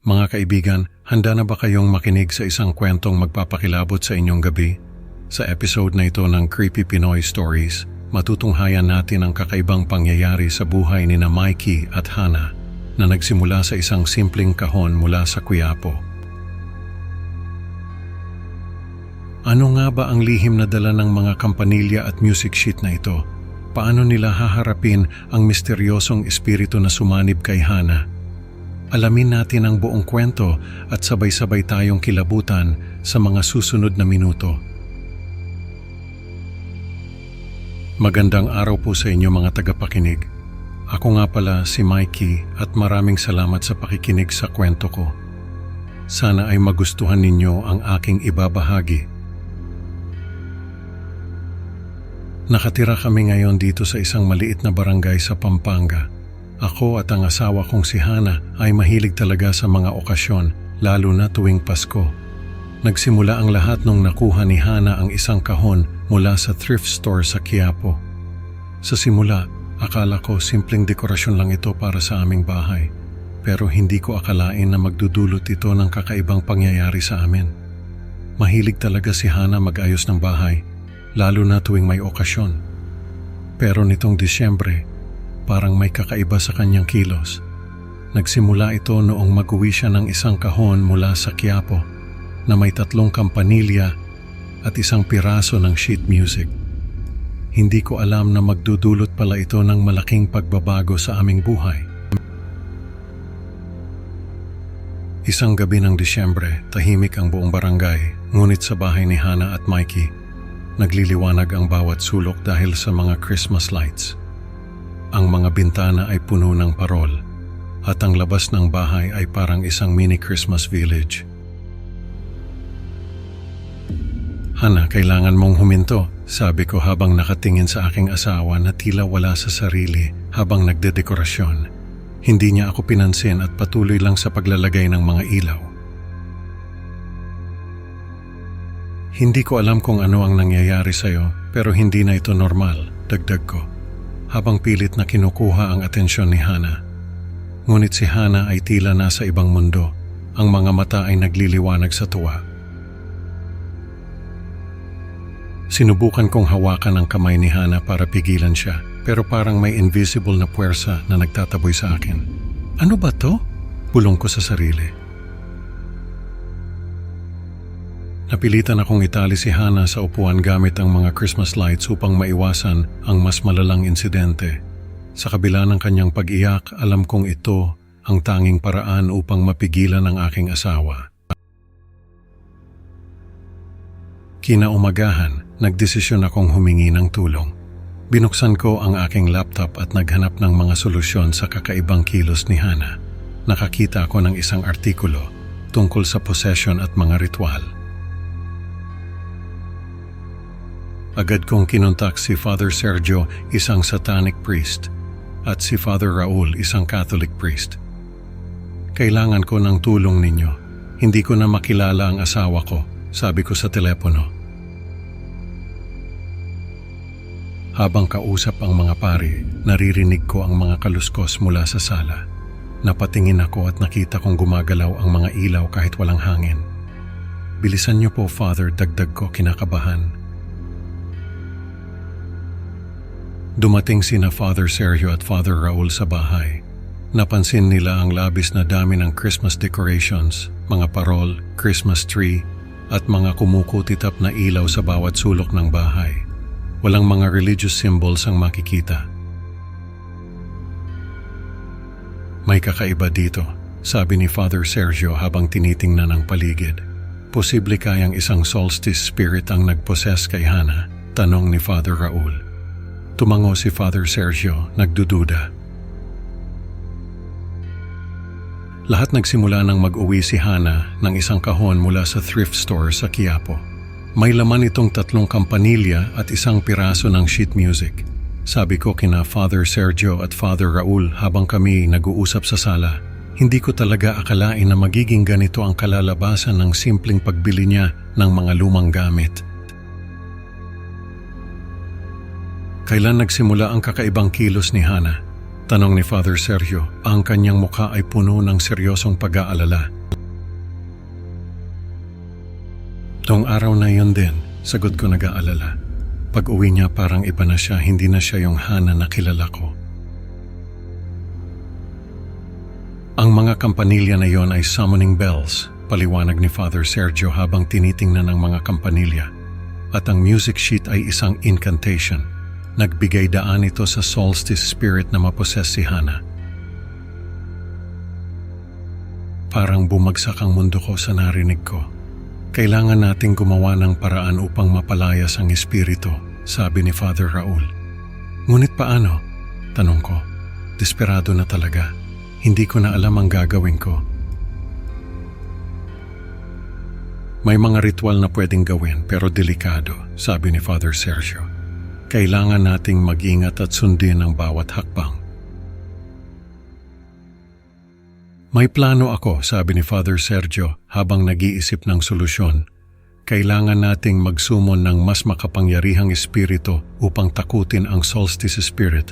Mga kaibigan, handa na ba kayong makinig sa isang kwentong magpapakilabot sa inyong gabi? Sa episode na ito ng Creepy Pinoy Stories, matutunghayan natin ang kakaibang pangyayari sa buhay ni na Mikey at Hana na nagsimula sa isang simpleng kahon mula sa Quiapo. Ano nga ba ang lihim na dala ng mga kampanilya at music sheet na ito? Paano nila haharapin ang misteryosong espiritu na sumanib kay Hana? Alamin natin ang buong kwento at sabay-sabay tayong kilabutan sa mga susunod na minuto. Magandang araw po sa inyo mga tagapakinig. Ako nga pala si Mikey at maraming salamat sa pakikinig sa kwento ko. Sana ay magustuhan ninyo ang aking ibabahagi. Nakatira kami ngayon dito sa isang maliit na barangay sa Pampanga. Ako at ang asawa kong si Hana ay mahilig talaga sa mga okasyon, lalo na tuwing Pasko. Nagsimula ang lahat nung nakuha ni Hana ang isang kahon mula sa thrift store sa Quiapo. Sa simula, akala ko simpleng dekorasyon lang ito para sa aming bahay. Pero hindi ko akalain na magdudulot ito ng kakaibang pangyayari sa amin. Mahilig talaga si Hana mag-ayos ng bahay, lalo na tuwing may okasyon. Pero nitong Disyembre, parang may kakaiba sa kanyang kilos. Nagsimula ito noong mag-uwi siya ng isang kahon mula sa Quiapo na may 3 kampanilya at isang piraso ng sheet music. Hindi ko alam na magdudulot pala ito ng malaking pagbabago sa aming buhay. Isang gabi ng Disyembre, tahimik ang buong barangay, ngunit sa bahay ni Hana at Mikey, nagliliwanag ang bawat sulok dahil sa mga Christmas lights. Ang mga bintana ay puno ng parol at ang labas ng bahay ay parang isang mini Christmas village. Hana, kailangan mong huminto, sabi ko habang nakatingin sa aking asawa na tila wala sa sarili habang nagdedekorasyon. Hindi niya ako pinansin at patuloy lang sa paglalagay ng mga ilaw. Hindi ko alam kung ano ang nangyayari sa'yo, pero hindi na ito normal, dagdag ko, habang pilit na kinukuha ang atensyon ni Hana. Ngunit si Hana ay tila nasa ibang mundo. Ang mga mata ay nagliliwanag sa tuwa. Sinubukan kong hawakan ang kamay ni Hana para pigilan siya, pero parang may invisible na puwersa na nagtataboy sa akin. Ano ba to? Bulong ko sa sarili. Napilitan akong itali si Hana sa upuan gamit ang mga Christmas lights upang maiwasan ang mas malalang insidente. Sa kabila ng kanyang pag-iyak, alam kong ito ang tanging paraan upang mapigilan ang aking asawa. Kinaumagahan, nagdesisyon akong humingi ng tulong. Binuksan ko ang aking laptop at naghanap ng mga solusyon sa kakaibang kilos ni Hana. Nakakita ako ng isang artikulo tungkol sa possession at mga ritual. Agad kong kinontak si Father Sergio, isang satanic priest, at si Father Raul, isang Catholic priest. Kailangan ko ng tulong ninyo. Hindi ko na makilala ang asawa ko, sabi ko sa telepono. Habang kausap ang mga pari, naririnig ko ang mga kaluskos mula sa sala. Napatingin ako at nakita kong gumagalaw ang mga ilaw kahit walang hangin. Bilisan niyo po, Father, dagdag ko kinakabahan. Dumating sina Father Sergio at Father Raul sa bahay. Napansin nila ang labis na dami ng Christmas decorations, mga parol, Christmas tree, at mga kumukutitap na ilaw sa bawat sulok ng bahay. Walang mga religious symbols ang makikita. May kakaiba dito, sabi ni Father Sergio habang tinitingnan ang paligid. Posible kayang isang solstice spirit ang nagposes kay Hana? Tanong ni Father Raul. Tumango si Father Sergio, nagdududa. Lahat nagsimula nang mag-uwi si Hana ng isang kahon mula sa thrift store sa Quiapo. May laman itong 3 kampanilya at isang piraso ng sheet music. Sabi ko kina Father Sergio at Father Raul habang kami nag-uusap sa sala. Hindi ko talaga akalain na magiging ganito ang kalalabasan ng simpleng pagbili niya ng mga lumang gamit. Kailan nagsimula ang kakaibang kilos ni Hana? Tanong ni Father Sergio. Ang kanyang mukha ay puno ng seryosong pag-aalala. Noong araw na yun din, sagot ko nag-aalala. Pag-uwi niya parang iba na siya, hindi na siya yung Hana na kilala ko. Ang mga kampanilya na yon ay summoning bells, paliwanag ni Father Sergio habang tinitingnan ng mga kampanilya. At ang music sheet ay isang incantation. Nagbigay daan ito sa solstice spirit na maposes si Hana. Parang bumagsak ang mundo ko sa narinig ko. Kailangan nating gumawa ng paraan upang mapalayas ang espiritu, sabi ni Father Raul. Ngunit paano? Tanong ko. Desperado na talaga. Hindi ko na alam ang gagawin ko. May mga ritual na pwedeng gawin pero delikado, sabi ni Father Sergio. Kailangan nating mag-ingat at sundin ang bawat hakbang. May plano ako, sabi ni Father Sergio habang nag-iisip ng solusyon. Kailangan nating magsumon ng mas makapangyarihang espiritu upang takutin ang solstice spirit.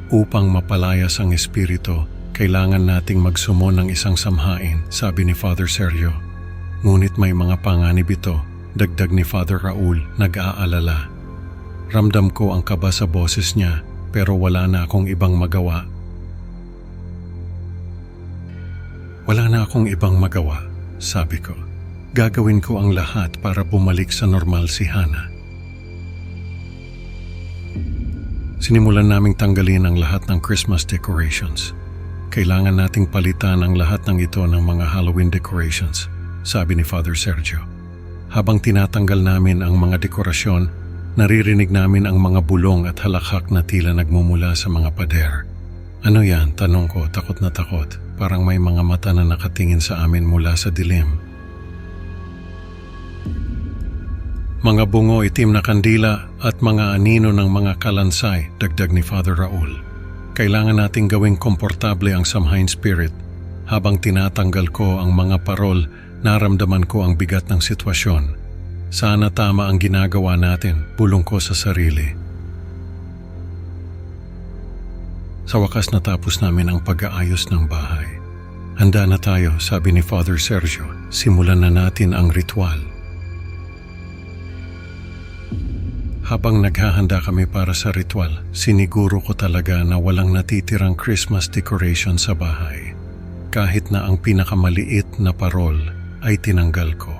Upang mapalayas ang espiritu, kailangan nating magsumon ng isang samhain, sabi ni Father Sergio. Ngunit may mga panganib ito, dagdag ni Father Raul, nag-aalala. Ramdam ko ang kaba sa boses niya, pero wala na akong ibang magawa. Wala na akong ibang magawa, sabi ko. Gagawin ko ang lahat para bumalik sa normal si Hana. Sinimulan naming tanggalin ang lahat ng Christmas decorations. Kailangan nating palitan ang lahat ng ito ng mga Halloween decorations, sabi ni Father Sergio. Habang tinatanggal namin ang mga dekorasyon, naririnig namin ang mga bulong at halakhak na tila nagmumula sa mga pader. Ano yan? Tanong ko, takot na takot. Parang may mga mata na nakatingin sa amin mula sa dilim. Mga bungo, itim na kandila at mga anino ng mga kalansay, dagdag ni Father Raul. Kailangan nating gawing komportable ang samhain spirit. Habang tinatanggal ko ang mga parol, naramdaman ko ang bigat ng sitwasyon. Sana tama ang ginagawa natin, bulong ko sa sarili. Sa wakas natapos namin ang pag-aayos ng bahay. Handa na tayo, sabi ni Father Sergio. Simulan na natin ang ritual. Habang naghahanda kami para sa ritual, siniguro ko talaga na walang natitirang Christmas decoration sa bahay. Kahit na ang pinakamaliit na parol ay tinanggal ko.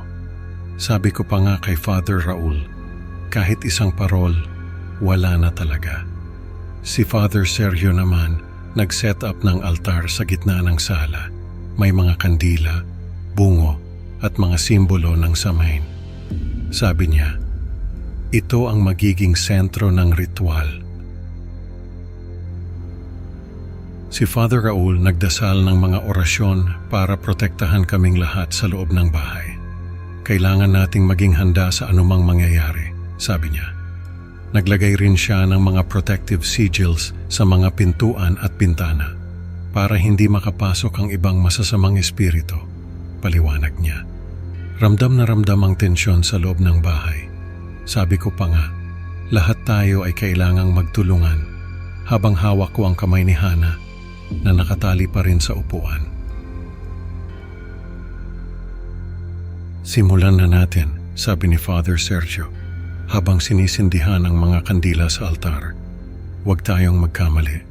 Sabi ko pa nga kay Father Raul, kahit isang parol, wala na talaga. Si Father Sergio naman, nag-set up ng altar sa gitna ng sala. May mga kandila, bungo, at mga simbolo ng samhain. Sabi niya, ito ang magiging sentro ng ritual. Si Father Raul nagdasal ng mga orasyon para protektahan kaming lahat sa loob ng bahay. Kailangan nating maging handa sa anumang mangyayari, sabi niya. Naglagay rin siya ng mga protective sigils sa mga pintuan at bintana para hindi makapasok ang ibang masasamang espiritu, paliwanag niya. Ramdam na ramdam ang tensyon sa loob ng bahay. Sabi ko pa nga, lahat tayo ay kailangang magtulungan habang hawak ko ang kamay ni Hana na nakatali pa rin sa upuan. Simulan na natin, sabi ni Father Sergio. Habang sinisindihan ang mga kandila sa altar, huwag tayong magkamali.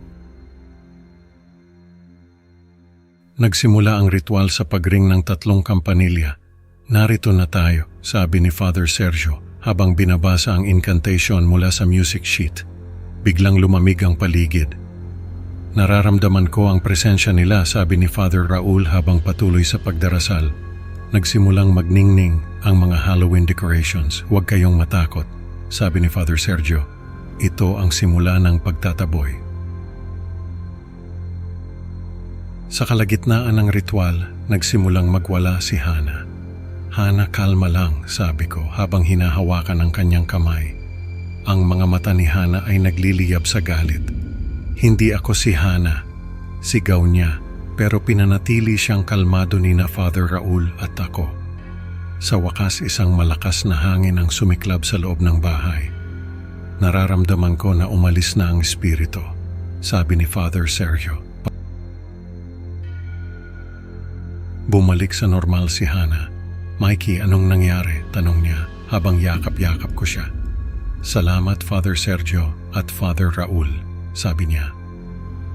Nagsimula ang ritual sa pagring ng 3 kampanilya. Narito na tayo, sabi ni Father Sergio habang binabasa ang incantation mula sa music sheet. Biglang lumamig ang paligid. Nararamdaman ko ang presensya nila, sabi ni Father Raul habang patuloy sa pagdarasal. Nagsimulang magningning ang mga Halloween decorations. Huwag kayong matakot, sabi ni Father Sergio. Ito ang simula ng pagtataboy. Sa kalagitnaan ng ritual, nagsimulang magwala si Hana. Hana, kalma lang, sabi ko habang hinahawakan ang kanyang kamay. Ang mga mata ni Hana ay nagliliyab sa galit. Hindi ako si Hana, sigaw niya. Pero pinanatili siyang kalmado ni na Father Raul at ako. Sa wakas, isang malakas na hangin ang sumiklab sa loob ng bahay. Nararamdaman ko na umalis na ang espiritu, sabi ni Father Sergio. Bumalik sa normal si Hana. Mikey, anong nangyari? Tanong niya habang yakap-yakap ko siya. Salamat Father Sergio at Father Raul, sabi niya.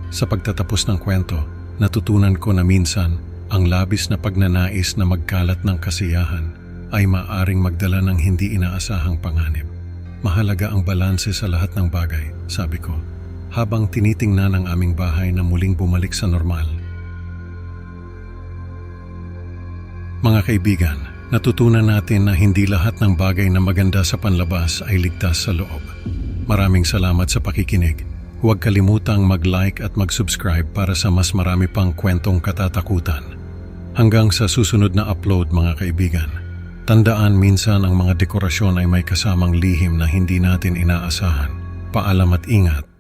Sa pagtatapos ng kwento, natutunan ko na minsan ang labis na pagnanais na magkalat ng kasiyahan ay maaring magdala ng hindi inaasahang panganib. Mahalaga ang balanse sa lahat ng bagay, sabi ko, habang tinitingnan ang aming bahay na muling bumalik sa normal. Mga kaibigan, natutunan natin na hindi lahat ng bagay na maganda sa panlabas ay ligtas sa loob. Maraming salamat sa pakikinig. Huwag kalimutang mag-like at mag-subscribe para sa mas marami pang kwentong katatakutan. Hanggang sa susunod na upload mga kaibigan. Tandaan minsan ang mga dekorasyon ay may kasamang lihim na hindi natin inaasahan. Paalam at ingat.